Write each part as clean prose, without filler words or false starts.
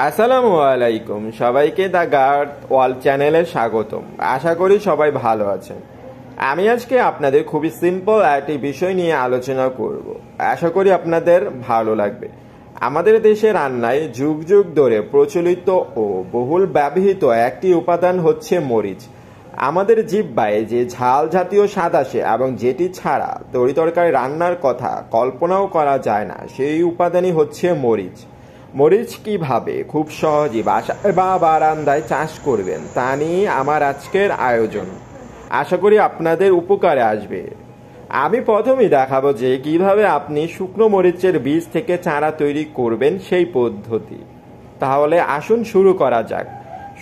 আসসালামু আলাইকুম, সবাইকে দ্য গার্ড ওয়ার্ল্ড চ্যানেলে স্বাগতম। আশা করি সবাই ভালো আছেন। আমি আজকে আপনাদের খুবই সিম্পল একটি বিষয় নিয়ে আলোচনা করব। আশা করি আপনাদের ভালো লাগবে। আমাদের দেশে রান্নায় যুগ যুগ ধরে প্রচলিত ও বহুল ব্যবহৃত একটি উপাদান হচ্ছে মরিচ। আমাদের জিহ্বায় যে ঝাল জাতীয় স্বাদ আসে এবং যেটি ছাড়া তরিতরকারি রান্নার কথা কল্পনাও করা যায় না, সেই উপাদানই হচ্ছে মরিচ। মরিচ কিভাবে খুব সহজেই বাসায় বা বারান্দায় চাষ করবেন তা নিয়ে আমার আজকের আয়োজন। আশা করি আপনাদের উপকারে আসবে। আমি প্রথমেই দেখাবো যে কিভাবে আপনি শুকনো মরিচের বীজ থেকে চারা তৈরি করবেন সেই পদ্ধতি। তাহলে আসুন শুরু করা যাক।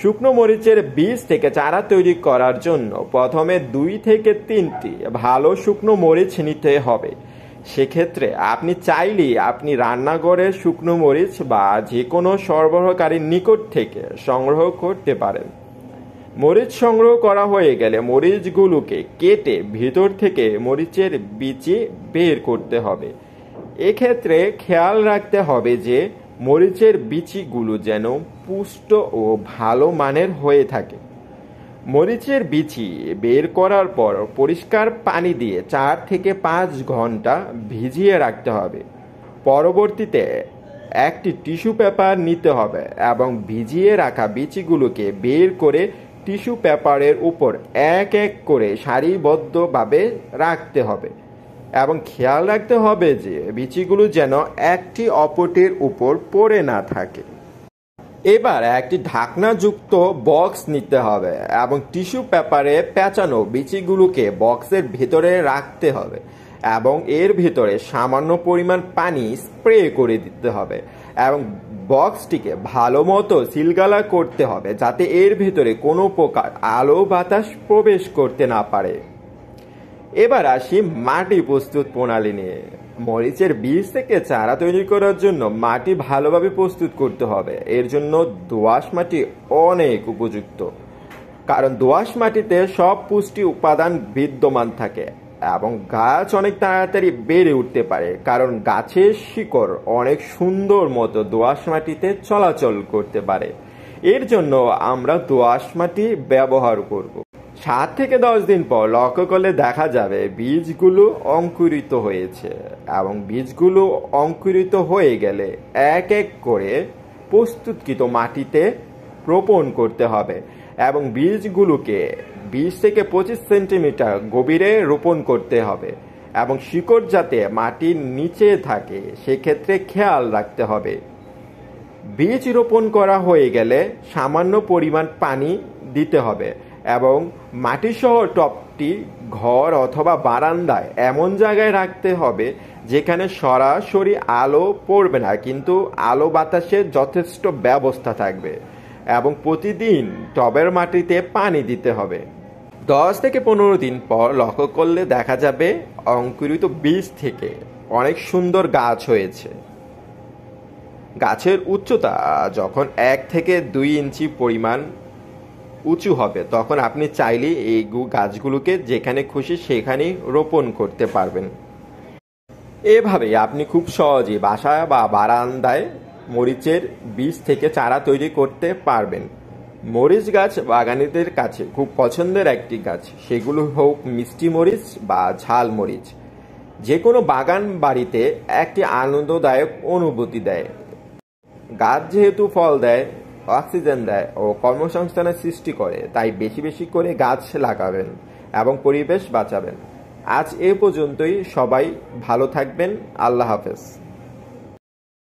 শুকনো মরিচের বীজ থেকে চারা তৈরি করার জন্য প্রথমে 2 থেকে 3টি ভালো শুকনো মরিচ নিতে হবে। সেক্ষেত্রে আপনি চাইলেই আপনি রান্নাঘরের শুকনো মরিচ বা যে কোনো সরবরাহকারীর নিকট থেকে সংগ্রহ করতে পারেন। মরিচ সংগ্রহ করা হয়ে গেলে মরিচগুলোকে কেটে ভিতর থেকে মরিচের বিচি বের করতে হবে। এক্ষেত্রে খেয়াল রাখতে হবে যে মরিচের বিচিগুলো যেন পুষ্ট ও ভালো মানের হয়ে থাকে। মরিচের বিচি বের করার পর পরিষ্কার পানি দিয়ে 4 থেকে 5 ঘন্টা ভিজিয়ে রাখতে হবে। পরবর্তীতে একটি টিস্যু পেপার নিতে হবে এবং ভিজিয়ে রাখা বিচিগুলোকে বের করে টিস্যু পেপারের উপর এক এক করে সারিবদ্ধভাবে রাখতে হবে এবং খেয়াল রাখতে হবে যে বিচিগুলো যেন একটি অপরটির উপর পড়ে না থাকে। এবার একটি ঢাকনাযুক্ত বক্স নিতে হবে এবং টিস্যু পেপারে পেঁচানো বিচিগুলোকে বক্সের ভিতরে রাখতে হবে এবং এর ভিতরে সামান্য পরিমাণ পানি স্প্রে করে দিতে হবে এবং বক্সটিকে ভালো মতো সিলগালা করতে হবে যাতে এর ভিতরে কোনো প্রকার আলো বাতাস প্রবেশ করতে না পারে। এবার আসি মাটি প্রস্তুত প্রণালী নিয়ে। মরিচের বীজ থেকে চারা তৈরি করার জন্য মাটি ভালোভাবে প্রস্তুত করতে হবে। এর জন্য দোআঁশ মাটি অনেক উপযুক্ত, কারণ দোআঁশ মাটিতে সব পুষ্টি উপাদান বিদ্যমান থাকে এবং গাছ অনেক তাড়াতাড়ি বেড়ে উঠতে পারে, কারণ গাছের শিকড় অনেক সুন্দর মতো দোআঁশ মাটিতে চলাচল করতে পারে। এর জন্য আমরা দোআঁশ মাটি ব্যবহার করব। 7 থেকে 10 দিন পর লক্ষ্য করলে দেখা যাবে বীজগুলো অঙ্কুরিত হয়েছে এবং বীজগুলো অঙ্কুরিত হয়ে গেলে এক এক করে প্রস্তুতকৃত মাটিতে রোপণ করতে হবে এবং বীজগুলোকে 20 থেকে 25 সেন্টিমিটার গভীরে রোপণ করতে হবে এবং শিকড় যাতে মাটির নিচে থাকে সেক্ষেত্রে খেয়াল রাখতে হবে। বীজ রোপণ করা হয়ে গেলে সামান্য পরিমাণ পানি দিতে হবে এবং মাটিসহ টবটি ঘর অথবা বারান্দায় এমন জায়গায় রাখতে হবে যেখানে সরাসরি আলো পড়বে না, কিন্তু আলো বাতাসের যথেষ্ট ব্যবস্থা থাকবে এবং প্রতিদিন টবের মাটিতে পানি দিতে হবে। 10 থেকে 15 দিন পর লক্ষ্য করলে দেখা যাবে অঙ্কুরিত বীজ থেকে অনেক সুন্দর গাছ হয়েছে। গাছের উচ্চতা যখন 1 থেকে 2 ইঞ্চি পরিমাণ উঁচু হবে তখন আপনি চাইলে এই গাছগুলোকে যেখানে খুশি সেখানেই রোপণ করতে পারবেন। এভাবে আপনি খুব সহজেই বাসায় বা বারান্দায় মরিচের বীজ থেকে চারা তৈরি করতে পারবেন। মরিচ গাছ বাগানীদের কাছে খুব পছন্দের একটি গাছ, সেগুলো হোক মিষ্টি মরিচ বা ঝাল মরিচ। যে কোনো বাগান বাড়িতে একটি আনন্দদায়ক অনুভূতি দেয়। গাছ যেহেতু ফল দেয়, অক্সিজেন দেয় ও কর্মসংস্থানের সৃষ্টি করে, তাই বেশি বেশি করে গাছ লাগাবেন এবং পরিবেশ বাঁচাবেন। আজ এ পর্যন্তই। সবাই ভালো থাকবেন। আল্লাহ হাফেজ।